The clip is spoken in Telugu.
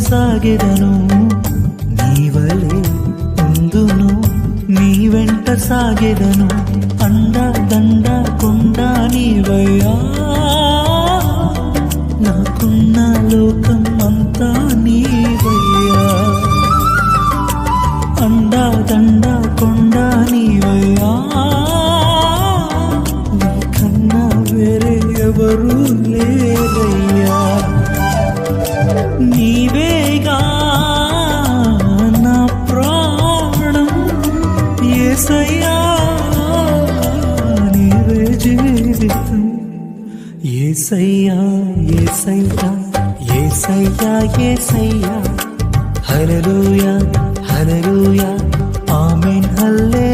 సాగెదను, నీవలే ఉందును, నీ వెంట సాగెదను. అండా దండ కొండ నీవయ్యా, నాకున్న లోకం అంతా నీవయ్యా. అండా దండ కొండ నీవయ్యా, నీకన్నా వేరే ఎవరు లేరయ్యా. నీవేగా నా ప్రాణం యేసయ్యా, నీవే జీవితం. యేసయ్యా యేసయ్యా యేసయ్యా యేసయ్యా, హల్లెలూయా హల్లెలూయా, ఆమేన్ హల్లెలూయా.